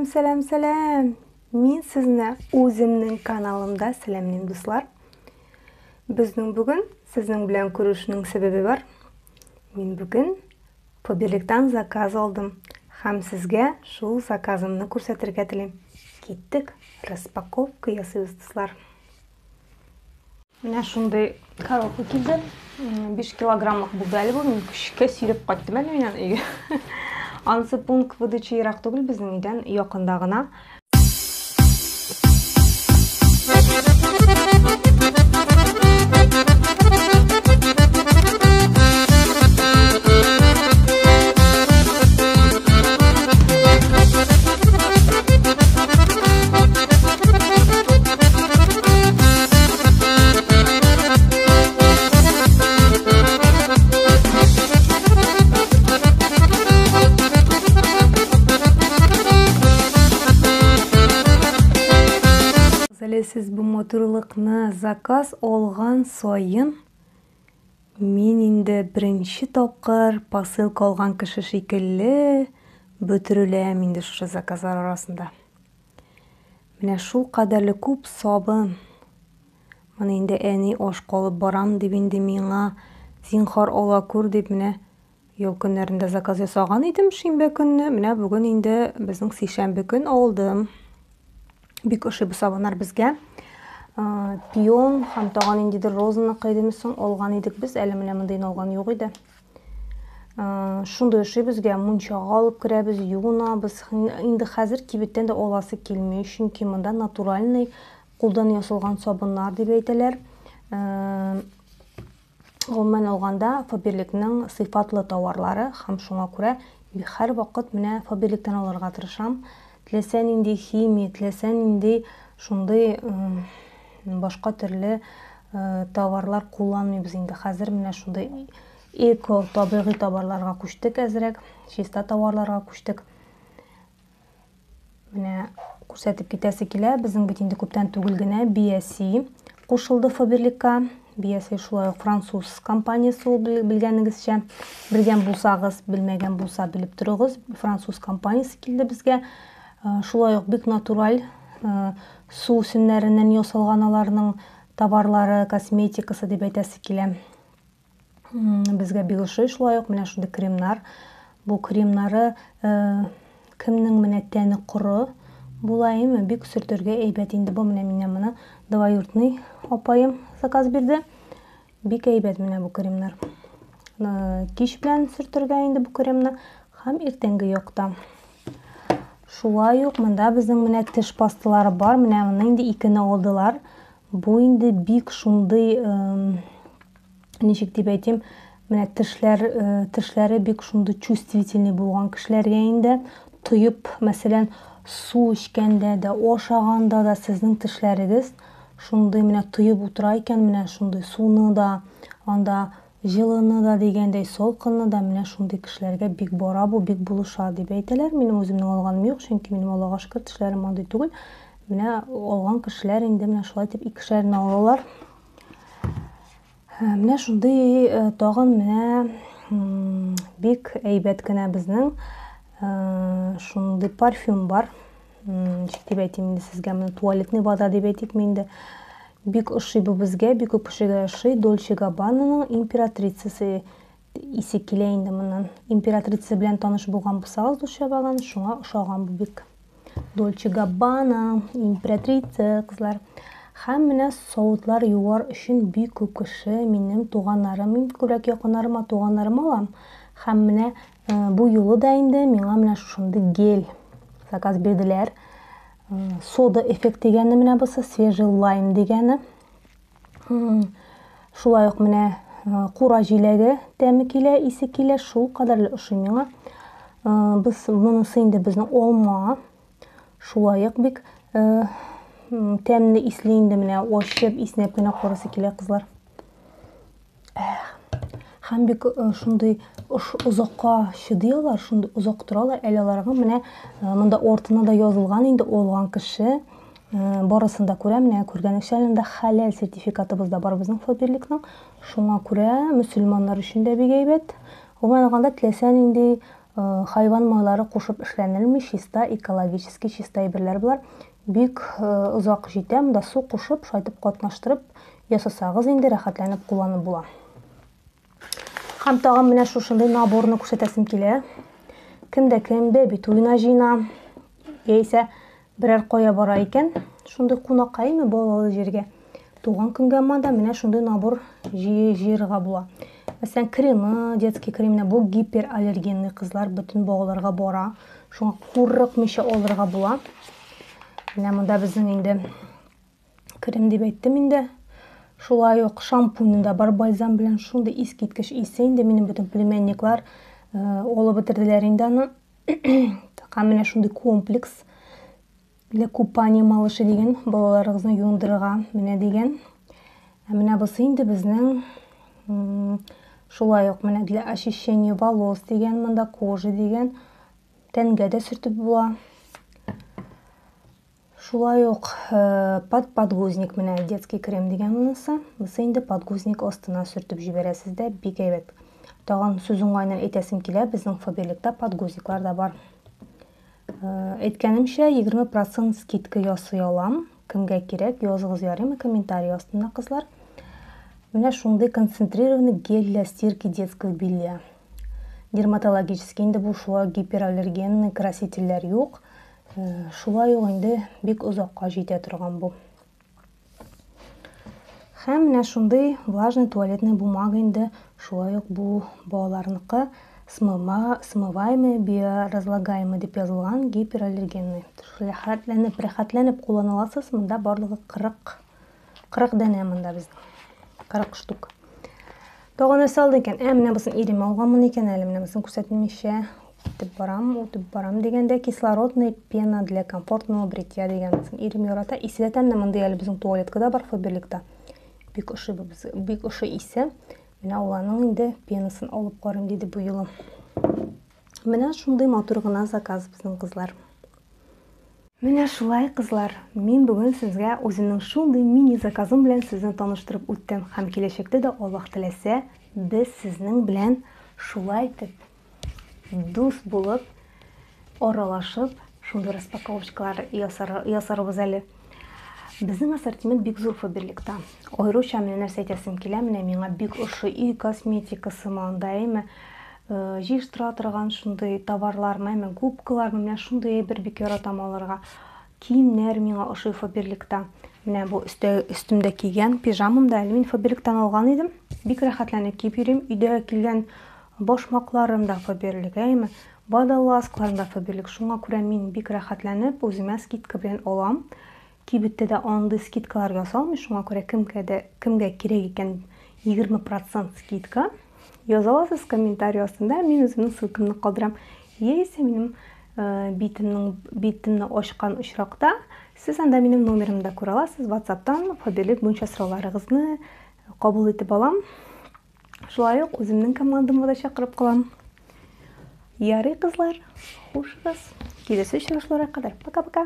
Сәлем. Мен сізні өзімнің каналымда сәлемнен достар. Біздің бүгін сіздің білен көрушінің себебі бар. Мен бүгін Фаберликтен заказ алдым. Хам сізге шул заказымны көрсетірге тілем. Кеттік, распаковка ясыз достар. Менә шундай коробка келді. 5 килограммлық бұл дәлі бұл. Мен күшке сүйреп қайттым әлі менен үйге. Анысы пункт выдачи ерақ түгіл біздің үйден яқындағына. Сіз бұл моторлықны заказ олған сайын мен енді бірінші тапқыр посылка алған кіші шекілі бөтірілем енді шу заказар арасында. Менә шул қадарлы көп сабын. Мен енді әне ош қалып барам деп енді миңа зинхар ала көр деп менә ел көннәрендә заказ ясаган идем шимбә көнне. Менә бүген енді безнең сейшәмбе көн алдым. Бик ошибы сабанар безгә. Пион һәм тагын индидер розаны кайдымысын алган идек без, әле менә мондый алган юк иде. Шундай ошибы безгә мунчага алып керәбез, юынабыз. Инде хәзер кибеттән дә аласы килмәй, чөнки монда натуральный кулдан ясалган сабыннар дип әйтәләр. Гомумән алганда Фаберликның сыйфатлы товарлары һәм шуңа күрә һәр вакыт менә Фаберликтән алырга тырышам. Теләсәң инде химия, теләсәң инде шундай башка төрле товарлар кулланмыйбыз инде. Хәзер менә шундай эко табигый товарларга күчтек әзрәк, чиста товарларга күчтек. Менә күрсәтеп китәсе килә, безнең бит инде күптән түгел генә BSC кушылды Фаберликка. BSC шулай француз компаниясе ул, белгәнегезчә. Белгән булсагыз, белмәгән булса белеп торыгыз. Француз компаниясе килде безгә. Шулай ук бик натураль су үсемнәреннән ясалган аларның товарлары, косметикасы дип әйтәсе килә. Безгә бик ошый. Шулай ук менә шундый кремнар. Бу кремнары кемнең менә тәне коры булайымы, бик сөртергә әйбәт инде бу. Менә миннән моны двоюродный апайым заказ бирде. Бик әйбәт менә бу кремнар. Кич белән сөртергә инде бу кремны һәм иртәнге якта. Шулай ук монда безнең менә теш пасталары бар. Менә моны инде икене алдылар. Бу инде бик шундый ничек дип әйтим, менә тешләре бик шундый чувствительный булган кешеләргә инде тоеп, мәсәлән, су эчкәндә дә, ашаганда да сезнең тешләрегез шундый менә тоеп утыра икән, менә шундый суны да, анда җылыны да дигәндәй, салкынны да менә шундый кешеләргә бик бара бу, бик булыша дип әйтәләр. Минем үземнең алганым юк, чөнки минем Аллага шөкер тешләрем андый түгел. Менә алган кешеләр инде менә шулай дип икешәрне алалар. Менә шундый тагын менә бик әйбәт кенә безнең шундый парфюм бар. Ничек дип әйтим инде сезгә, менә туалетный вода дип әйтик инде. Бик ошый бу безгә, бик күп кешегә ошый. Dolce Gabbana'ның императрицасы исе килә инде моннан. Императрица белән таныш булган булсагыз, душабаган, шуңа ошаган бу бик. Dolce Gabbana, императрица кызлар. Һәм менә савытлар юар өчен бик күп кеше, минем туганнарым, мин күбрәк якыннарыма, туганнарыма алам. Һәм менә бу юлы да инде миңа менә шундый гель заказ бирделәр. Сода эффект дигәне менә булса, свежий лайм дигәне. Шулай ук менә кура җиләге тәме килә, исе килә, шул кадәрле ошый миңа. Без монысы инде безнең алма. Шулай ук бик тәмле исле инде менә ашып, иснәп кенә карасы килә кызлар. Һәм бик шундый озакка чыдыйлар, шундый озак торалар. Әле аларга менә монда ортына да язылган инде алган кеше. Барысында күрә, менә күргәнекчә хәләл сертификатыбыз да бар безнең Фаберликның. Шуңа күрә мөселманнар өчен дә бик әйбәт. Гомумән алганда теләсәң инде Хайван майлары кушып эшләнелми, чиста, экологически чиста әйберләр булар. Бик озак җитә, монда су кушып, шайтып катнаштырып ясасагыз инде рәхәтләнеп кулланып була. Һәм тагын менә шушындай наборны күрсәтәсем килә. Кемдә кем бәби туена җыйна, яисә берәр кая бара икән, шундый кунаккаймы балалы җиргә. Туган көнгә монда менә шундый набор җыярга була. Мәсәлән, кремы, детский кремне бу гипераллергенный кызлар бөтен багаларга бара. Шуңа курыкмыйча алырга була. Менә монда безнең инде крем дип әйттем инде. Шулай ук шампуньда бар, бальзам белән шундый искиткеч исе инде минем бөтен племянниклар алып бетерделәр инде аны. Һәм менә шундый комплекс для купания малыша дигән, балаларыгызны юындырырга менә дигән. Менә бусы инде безнең шулай ук менә для очищения волос дигән, монда кожа дигән, тәнгә дә сөртеп була. Шулай ук подгузник менә детский крем дигән монысы. Бусы инде подгузник астына сөртеп җибәрәсез дә, бик әйбәт. Тагын сүз уңайыннан әйтәсем килә, безнең Фаберликта подгузниклар да бар. Әйткәнемчә, 20% скидка ясый алам. Кемгә кирәк, языгыз ярыймы комментарий астына, кызлар. Менә шундый концентрированный гель для стирки детского белья. Дерматологический инде бу шулай гипераллергенный красительләр юк. Шулай ук инде бик озакка җитә торган бу. Һәм менә шундый влажный туалетный бумага инде шулай ук бу балаларныкы смываемый, биоразлагаемый дип язылган, гипераллергенный. Рәхәтләнеп куллана аласыз. Монда барлыгы 40 дәнә монда безнең. 40 штук. Тагын нәрсә алды икән? Менә бусын ирем алганмын икән әле, менә бусын күрсәтмичә. Үтеп барам дигәндә, кислородная пена для комфортного бритья дигән. Ирем ярата. Исе дә монда әле безнең туалеткада бар, Фаберликта. Бик ошый исе. Менә уларның инде пенасын алып карыйм диде бу юлы. Менә шундый матур гына заказ безнең кызлар. Менә шулай, кызлар. Мин бүген сезгә үземнең шундый мини заказым белән сезне таныштырып үттем. Һәм киләчәктә дә Аллаһ теләсә, без сезнең белән шулай итеп дус булып, аралашып, шундый распаковочкалар ясарбыз әле. Безнең ассортимент бик зур Фаберликта. Аеруча менә нәрсә әйтәсем килә, менә миңа бик ошый үй косметикасы маңдаймы, җыштыра торган шундый товарлар, менә губкалар, менә шундый бер бик яратам алырга. Киемнәр миңа ошый Фаберликта. Менә бу өстемдә кигән пижамамда әле мин Фаберликтан алган идем. Бик рәхәтләнеп киеп йөрим. Өйдә килгән башмакларым да Фаберлик, водолазкаларым да Фаберлик. Шуңа күрә мин бик рәхәтләнеп үземә скидка белән алам. Кибеттә дә андый скидкалар ясалмый, шуңа күрә кемгә кирәк икән 20% скидка. Яза аласыз комментарий астында, мин үземнең ссылкамны калдырам. Яисә минем битемне ачкан очракта сез анда минем номеримда күрә аласыз. WhatsApp-тан Фаберлик буенча сорауларыгызны кабул итеп алам. Шулай ук үземнең командамны да чакырып калам. Ярый, кызлар, хушыгыз. Киләсе очрашуларга кадәр. Пока-пока.